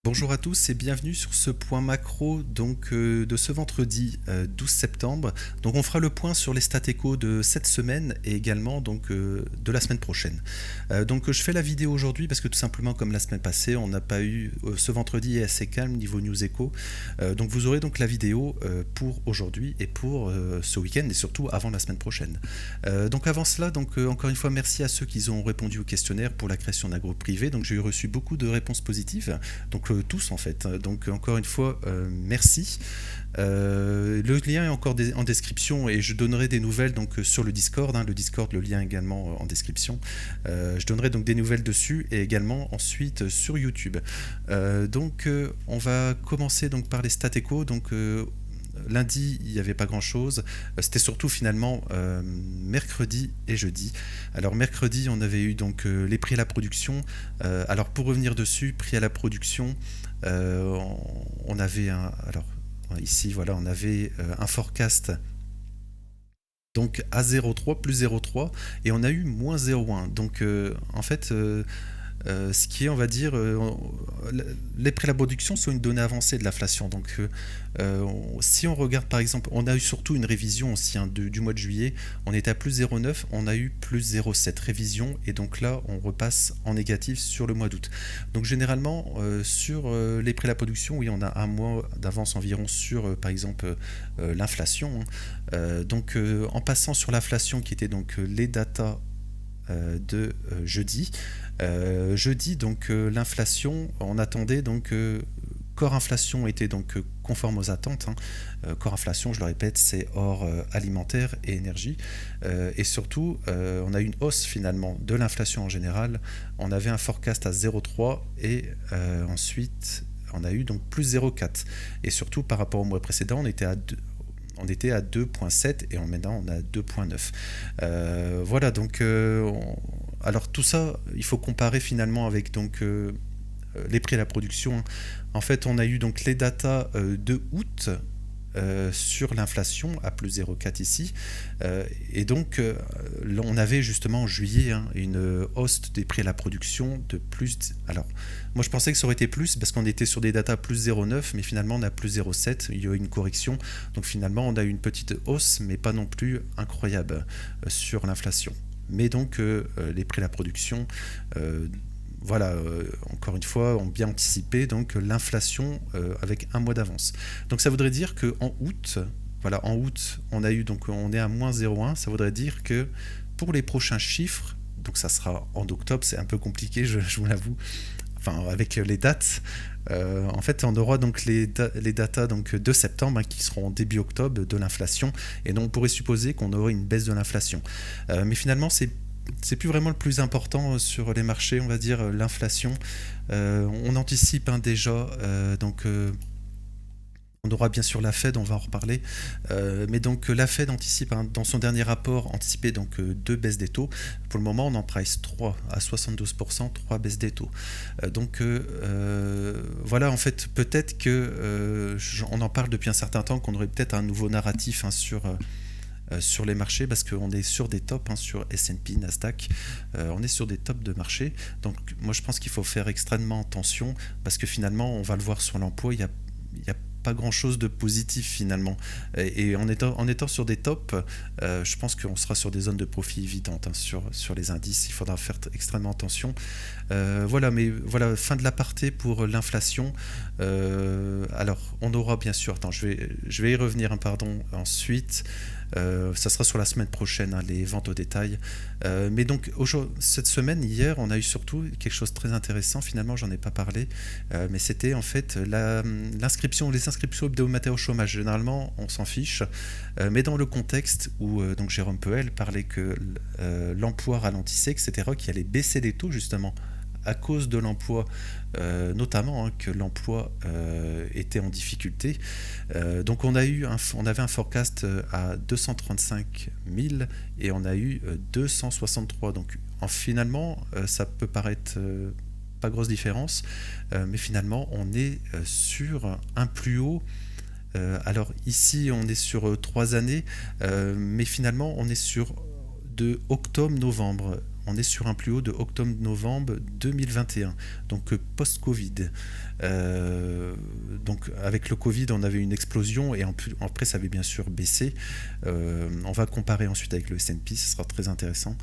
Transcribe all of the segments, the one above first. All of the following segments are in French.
Bonjour à tous et bienvenue sur ce point macro de ce vendredi 12 septembre. Donc on fera le point sur les stats éco de cette semaine et également de la semaine prochaine. Je fais la vidéo aujourd'hui parce que tout simplement comme la semaine passée on n'a pas eu ce vendredi est assez calme niveau news éco. Donc vous aurez donc la vidéo pour aujourd'hui et pour ce week-end et surtout avant la semaine prochaine. Donc avant cela encore une fois merci à ceux qui ont répondu au questionnaire pour la création d'un groupe privé. Donc j'ai reçu beaucoup de réponses positives. Donc tous en fait. Donc encore une fois, merci. Le lien est encore en description et je donnerai des nouvelles sur le Discord. Le Discord, le lien également en description. Je donnerai donc des nouvelles dessus et également ensuite sur YouTube. On va commencer donc par les stats éco. Lundi, il n'y avait pas grand-chose. C'était surtout finalement mercredi et jeudi. Alors mercredi, on avait eu les prix à la production. Alors pour revenir dessus, prix à la production, on avait ici voilà, on avait un forecast donc à 0,3 plus 0,3 et on a eu moins 0,1. Ce qui est, on va dire, les prix à la production sont une donnée avancée de l'inflation. Si on regarde par exemple, on a eu surtout une révision aussi du mois de juillet, on était à plus 0,9, on a eu plus 0,7 révision, et donc là on repasse en négatif sur le mois d'août. Donc généralement, sur les prix à la production, oui, on a un mois d'avance environ sur, par exemple, l'inflation. En passant sur l'inflation qui était les datas de jeudi. L'inflation, on attendait corps inflation était conforme aux attentes. Corps inflation, je le répète, c'est hors alimentaire et énergie. Et surtout, on a eu une hausse finalement de l'inflation en général. On avait un forecast à 0,3 et ensuite on a eu donc plus 0,4. Et surtout par rapport au mois précédent, on était à 2,7 et maintenant on a 2,9. Alors tout ça, il faut comparer finalement avec les prix à la production. En fait, on a eu les datas de août sur l'inflation à plus 0,4 ici. On avait justement en juillet une hausse des prix à la production de plus. Alors, moi je pensais que ça aurait été plus parce qu'on était sur des datas plus 0,9, mais finalement on a plus 0,7. Il y a eu une correction. Donc finalement, on a eu une petite hausse, mais pas non plus incroyable sur l'inflation. Mais les prix à la production, encore une fois, ont bien anticipé l'inflation avec un mois d'avance. Donc ça voudrait dire qu'en août, on est à moins 0,1. Ça voudrait dire que pour les prochains chiffres, donc ça sera en octobre, c'est un peu compliqué, je vous l'avoue, enfin avec les dates. En fait, on aura les datas de septembre qui seront début octobre de l'inflation, et donc on pourrait supposer qu'on aurait une baisse de l'inflation. Mais finalement, c'est plus vraiment le plus important sur les marchés, on va dire l'inflation. On anticipe déjà, on aura bien sûr la Fed, on va en reparler. La Fed anticipe, dans son dernier rapport, anticipé deux baisses des taux. Pour le moment, on en price 3 à 72%, 3 baisses des taux. En fait, peut-être que on en parle depuis un certain temps, qu'on aurait peut-être un nouveau narratif sur les marchés, parce qu'on est sur des tops, sur S&P, Nasdaq, on est sur des tops de marché. Donc moi je pense qu'il faut faire extrêmement attention, parce que finalement on va le voir sur l'emploi, il y a pas grand chose de positif finalement, et en étant sur des tops, je pense qu'on sera sur des zones de profit évidentes sur les indices. Il faudra faire extrêmement attention. Fin de l'aparté pour l'inflation. Alors on aura bien sûr, je vais y revenir ensuite. Ça sera sur la semaine prochaine, les ventes au détail. Cette semaine, hier, on a eu surtout quelque chose de très intéressant. Finalement, j'en ai pas parlé, mais c'était en fait les inscriptions hebdomadaires au chômage. Généralement, on s'en fiche, mais dans le contexte où Jérôme Powell parlait que l'emploi ralentissait, etc., qu'il allait baisser les taux justement à cause de l'emploi, notamment que l'emploi était en difficulté. On avait un forecast à 235 000 et on a eu 263. Donc finalement, ça peut paraître pas grosse différence, mais finalement, on est sur un plus haut. Alors ici, on est sur 3 années, mais finalement, on est sur de octobre-novembre. on est sur un plus haut de octobre-novembre 2021, donc post-Covid. Donc avec le Covid, on avait une explosion et après ça avait bien sûr baissé. On va comparer ensuite avec le S&P, ce sera très intéressant.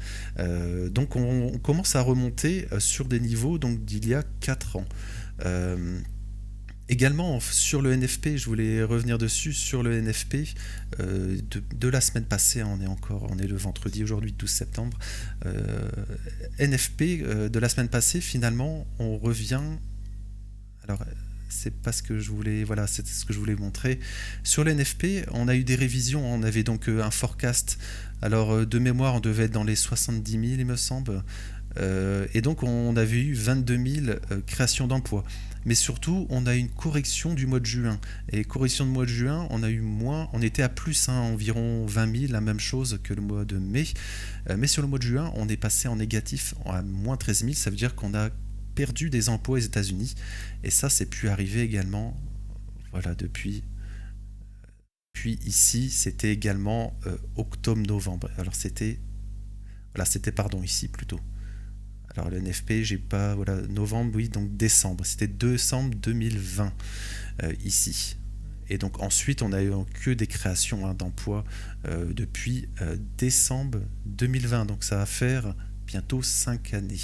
Donc on commence à remonter sur des niveaux donc d'il y a 4 ans. Également sur le NFP, je voulais revenir dessus, sur le NFP de la semaine passée, on est le vendredi aujourd'hui 12 septembre, NFP de la semaine passée, finalement on revient, alors c'est pas ce que je voulais, voilà, c'est ce que je voulais montrer. Sur le NFP, on a eu des révisions, on avait donc un forecast, alors de mémoire on devait être dans les 70 000 il me semble, et donc on avait eu 22 000 créations d'emplois. Mais surtout, on a eu une correction du mois de juin. Et correction du mois de juin, on a eu moins, on était à plus, environ 20 000, la même chose que le mois de mai. Mais sur le mois de juin, on est passé en négatif à moins 13 000. Ça veut dire qu'on a perdu des emplois aux États-Unis. Et ça, c'est pu arriver également, voilà, depuis. Puis ici, c'était également octobre-novembre. Alors c'était pardon, ici plutôt. Alors le NFP, j'ai pas, voilà, novembre, oui, donc décembre. C'était décembre 2020 ici. Et donc ensuite, on a eu que des créations d'emplois depuis décembre 2020. Donc ça va faire bientôt 5 années.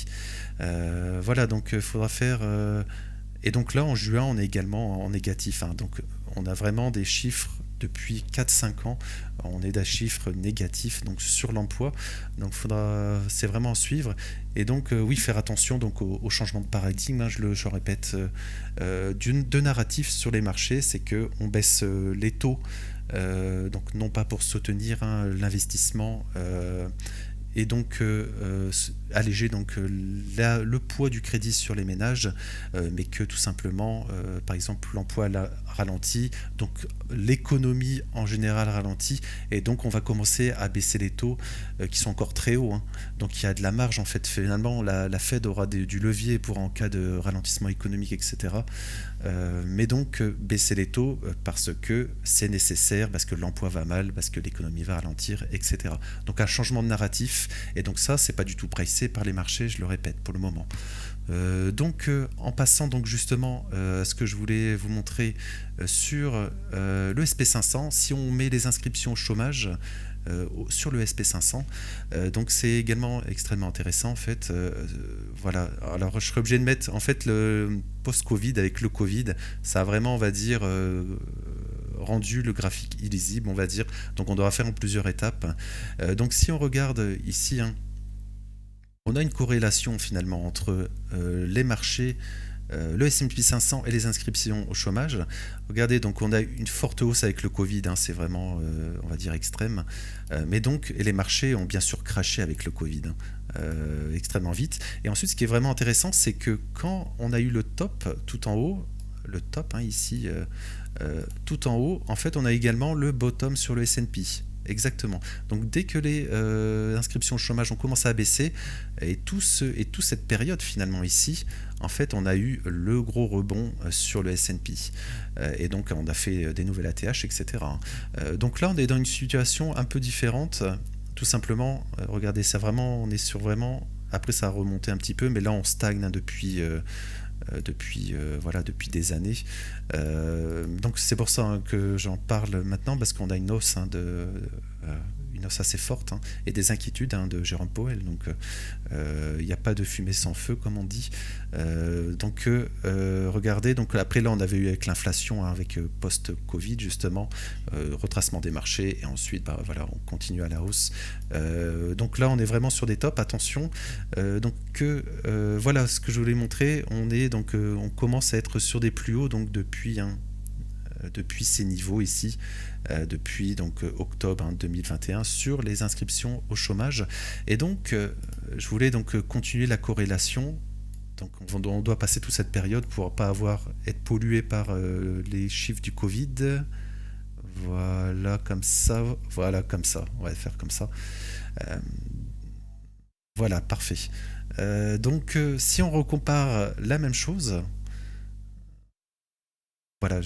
Voilà, donc il faudra faire... Et donc là, en juin, on est également en négatif. Donc on a vraiment des chiffres depuis 4-5 ans, on est des chiffres négatifs donc sur l'emploi. Donc c'est vraiment à suivre. Et donc oui, faire attention donc au changement de paradigme. Je répète, de narratif sur les marchés, c'est que on baisse les taux, donc non pas pour soutenir l'investissement. Et donc alléger donc, le poids du crédit sur les ménages, mais que tout simplement, par exemple, l'emploi ralentit, donc l'économie en général ralentit, et donc on va commencer à baisser les taux qui sont encore très hauts. Donc il y a de la marge en fait. Finalement, la Fed aura du levier pour en cas de ralentissement économique, etc. Mais donc baisser les taux parce que c'est nécessaire, parce que l'emploi va mal, parce que l'économie va ralentir, etc. Donc un changement de narratif, et donc ça c'est pas du tout pricé par les marchés, je le répète pour le moment. Donc en passant donc justement à ce que je voulais vous montrer sur le SP500, si on met les inscriptions au chômage sur le SP500, donc c'est également extrêmement intéressant en fait. Voilà, alors je serais obligé de mettre en fait le post-Covid avec le Covid, ça a vraiment, on va dire, rendu le graphique illisible, on va dire, donc on doit faire en plusieurs étapes. Donc si on regarde ici, on a une corrélation finalement entre les marchés, le S&P 500 et les inscriptions au chômage. Regardez, donc on a une forte hausse avec le Covid, c'est vraiment, on va dire, extrême. Mais donc, et les marchés ont bien sûr crashé avec le Covid, extrêmement vite. Et ensuite, ce qui est vraiment intéressant, c'est que quand on a eu le top tout en haut, le top ici, tout en haut, en fait, on a également le bottom sur le S&P. Exactement. Donc dès que les inscriptions au chômage ont commencé à baisser, et toute cette période finalement ici, en fait on a eu le gros rebond sur le S&P. Et donc on a fait des nouvelles ATH, etc. Donc là on est dans une situation un peu différente. Tout simplement, regardez ça vraiment, on est sur vraiment... Après ça a remonté un petit peu, mais là on stagne depuis des années. Donc c'est pour ça que j'en parle maintenant, parce qu'on a une hausse une hausse assez forte, et des inquiétudes de Jérôme Powell. Donc il n'y a pas de fumée sans feu, comme on dit. Donc regardez, donc après là on avait eu avec l'inflation, avec post-Covid justement, retracement des marchés, et ensuite voilà, on continue à la hausse. Donc là on est vraiment sur des tops, attention. Voilà ce que je voulais montrer. On commence à être sur des plus hauts donc depuis ces niveaux ici, depuis donc octobre 2021 sur les inscriptions au chômage. Et donc je voulais donc continuer la corrélation. Donc on doit passer toute cette période pour pas être pollué par les chiffres du Covid. Voilà comme ça, on va faire comme ça. Voilà, parfait. Donc si on recompare la même chose, voilà,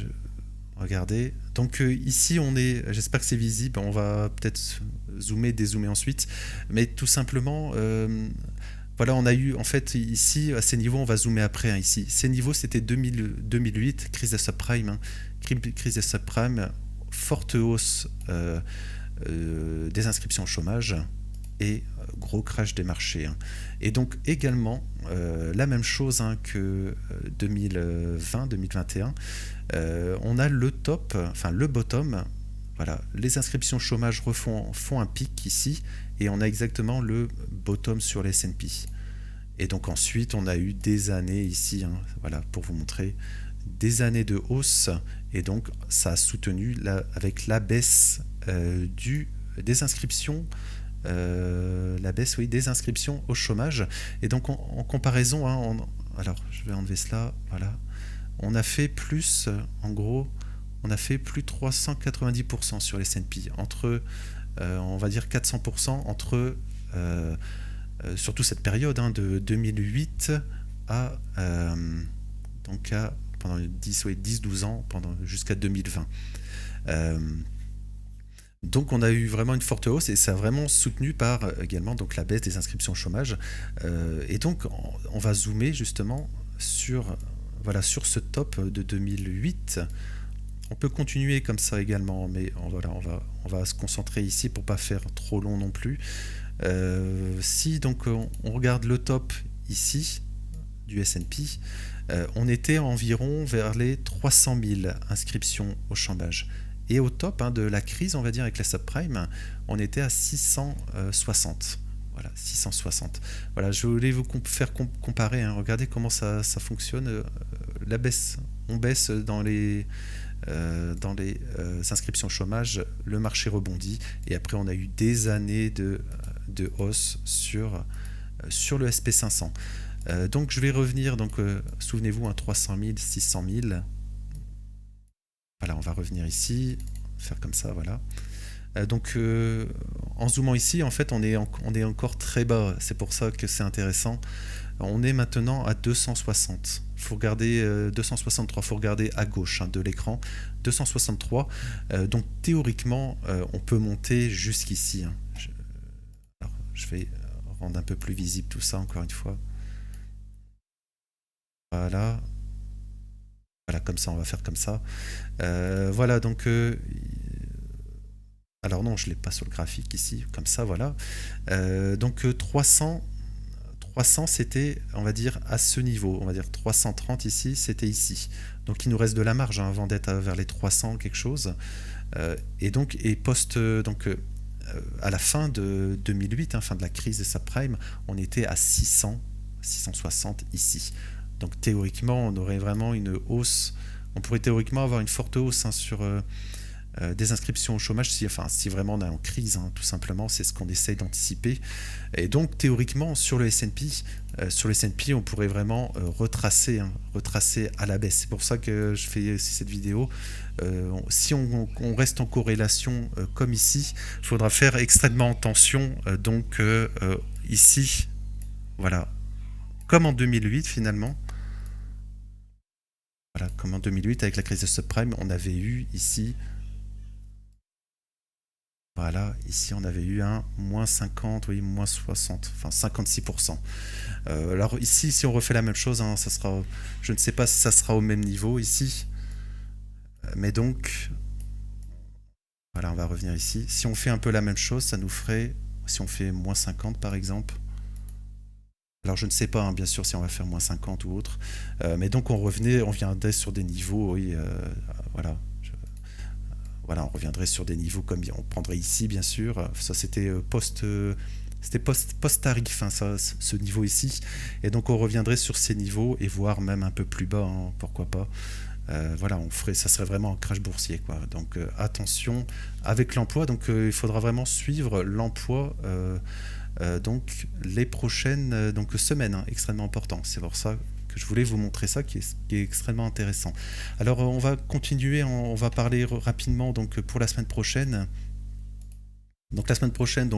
Regardez. Donc ici, on est, j'espère que c'est visible, on va peut-être zoomer, dézoomer ensuite, mais tout simplement, voilà, on a eu, en fait, ici, à ces niveaux, on va zoomer après, hein, ici. Ces niveaux, c'était 2008, crise des subprimes, hein, crise des subprimes, forte hausse des inscriptions au chômage et gros crash des marchés, hein. Et donc également, la même chose, hein, que 2020-2021, on a le top, enfin le bottom, voilà, les inscriptions chômage font un pic ici, et on a exactement le bottom sur les S&P. Et donc ensuite, on a eu des années ici, hein, voilà, pour vous montrer, des années de hausse, et donc ça a soutenu avec la baisse des inscriptions, la baisse, oui, des inscriptions au chômage. Et donc en comparaison, hein, alors je vais enlever cela, voilà, on a fait plus, en gros, on a fait plus de 390% sur les S&P, entre, on va dire 400% entre, surtout cette période, hein, de 2008 à, donc pendant 10-12 ans, jusqu'à 2020. Donc on a eu vraiment une forte hausse, et ça a vraiment soutenu par également donc la baisse des inscriptions au chômage. Et donc on va zoomer justement sur, voilà, sur ce top de 2008. On peut continuer comme ça également, mais voilà, on va se concentrer ici pour pas faire trop long non plus. Si donc on regarde le top ici du S&P, on était environ vers les 300 000 inscriptions au chômage. Et au top, hein, de la crise, on va dire, avec la subprime, on était à 660. Voilà, 660. Voilà, je voulais vous faire comparer, hein. Regardez comment ça fonctionne. La baisse, on baisse dans les inscriptions chômage, le marché rebondit, et après on a eu des années de hausse sur le SP500. Donc je vais revenir, donc souvenez-vous, hein, 300 000, 600 000. Voilà, on va revenir ici, faire comme ça, voilà. Donc en zoomant ici, en fait, on est encore très bas. C'est pour ça que c'est intéressant. On est maintenant à 260. Il faut regarder 263. Il faut regarder à gauche, hein, de l'écran. 263. Donc théoriquement, on peut monter jusqu'ici, hein. Alors, je vais rendre un peu plus visible tout ça encore une fois. Voilà. Voilà, comme ça, on va faire comme ça. Voilà, donc... alors non, je ne l'ai pas sur le graphique ici, comme ça, voilà. Donc 300, c'était, on va dire, à ce niveau. On va dire 330 ici, c'était ici. Donc il nous reste de la marge, hein, avant d'être vers les 300 quelque chose. Et donc, à la fin de 2008, hein, fin de la crise des subprimes, on était à 660 ici. Donc théoriquement, on aurait vraiment une hausse. On pourrait théoriquement avoir une forte hausse, hein, sur des inscriptions au chômage, si vraiment on est en crise, hein, tout simplement. C'est ce qu'on essaye d'anticiper. Et donc théoriquement, sur le S&P, on pourrait vraiment retracer à la baisse. C'est pour ça que je fais cette vidéo. Si on reste en corrélation comme ici, il faudra faire extrêmement attention. Donc ici, voilà, comme en 2008 finalement. Voilà, comme en 2008 avec la crise de subprime, on avait eu ici, voilà, ici on avait eu un moins 50, oui, moins 60, enfin 56%. Alors ici, si on refait la même chose, hein, ça sera, je ne sais pas si ça sera au même niveau ici, mais donc, voilà, on va revenir ici. Si on fait un peu la même chose, ça nous ferait, si on fait moins 50 par exemple, alors je ne sais pas, hein, bien sûr, si on va faire moins 50 ou autre, mais donc on viendrait sur des niveaux, oui, voilà. Voilà, on reviendrait sur des niveaux comme on prendrait ici, bien sûr. Ça, c'était post-tarif, hein, ce niveau ici. Et donc on reviendrait sur ces niveaux, et voire même un peu plus bas, hein, pourquoi pas. Voilà, ça serait vraiment un crash boursier, quoi. Donc attention avec l'emploi. Donc il faudra vraiment suivre l'emploi. Donc les prochaines semaines, hein, extrêmement important. C'est pour ça que je voulais vous montrer ça, qui est extrêmement intéressant. Alors on va continuer, on va parler rapidement donc pour la semaine prochaine Donc la semaine prochaine,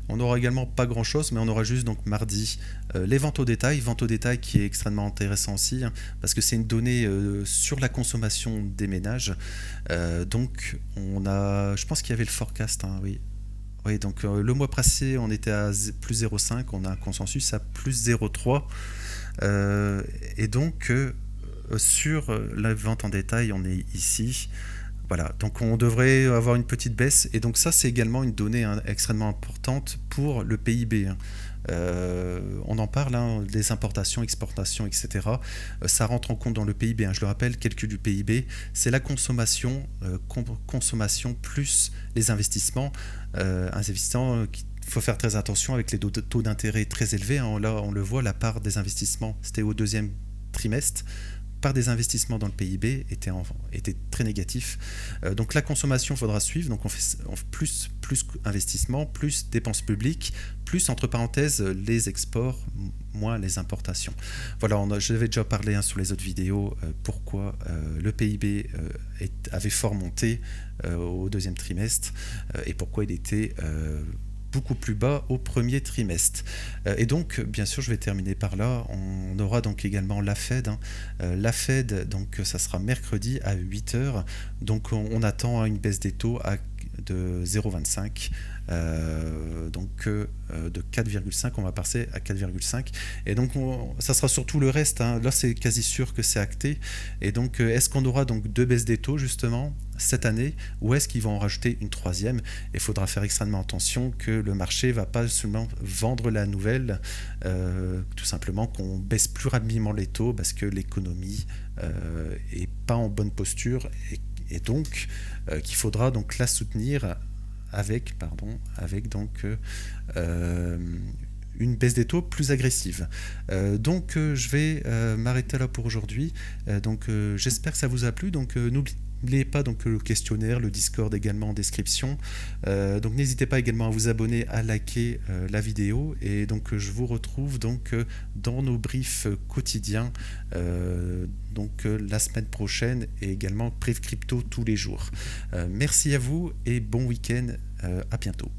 on aura également pas grand chose, mais on aura juste donc mardi les ventes au détail qui est extrêmement intéressant aussi, hein, parce que c'est une donnée sur la consommation des ménages. Donc je pense qu'il y avait le forecast, hein, oui. Oui, donc le mois passé, on était à plus 0,5, on a un consensus à plus 0,3. Et donc sur la vente en détail, on est ici. Voilà, donc on devrait avoir une petite baisse. Et donc ça, c'est également une donnée, hein, extrêmement importante pour le PIB, hein. On en parle, hein, des importations, exportations, etc. Ça rentre en compte dans le PIB, hein. Je le rappelle, calcul du PIB, c'est la consommation, consommation plus les investissements. Investissement, il faut faire très attention avec les taux d'intérêt très élevés, hein. Là, on le voit, la part des investissements, c'était au deuxième trimestre, part des investissements dans le PIB était très négatif. Donc la consommation, il faudra suivre. Donc on fait plus investissement, plus dépenses publiques, plus entre parenthèses les exports, moins les importations. Voilà, j'avais déjà parlé, hein, sur les autres vidéos, pourquoi le PIB avait fort monté au deuxième trimestre, et pourquoi il était beaucoup plus bas au premier trimestre. Et donc, bien sûr, je vais terminer par là. On aura donc également la Fed, hein. La Fed, donc ça sera mercredi à 8h. Donc on attend une baisse des taux de 0,25. De 4,5, on va passer à 4,5. Et donc ça sera surtout le reste, hein. Là, c'est quasi sûr que c'est acté. Et donc, est-ce qu'on aura donc deux baisses des taux justement cette année, ou est-ce qu'ils vont en rajouter une troisième? Il faudra faire extrêmement attention que le marché ne va pas seulement vendre la nouvelle, tout simplement qu'on baisse plus rapidement les taux parce que l'économie est pas en bonne posture, et donc qu'il faudra donc la soutenir avec une baisse des taux plus agressive. Je vais m'arrêter là pour aujourd'hui. J'espère que ça vous a plu. N'oubliez pas le questionnaire, le Discord également en description. N'hésitez pas également à vous abonner, à liker la vidéo. Et je vous retrouve dans nos briefs quotidiens la semaine prochaine, et également Brief Crypto tous les jours. Merci à vous et bon week-end. À bientôt.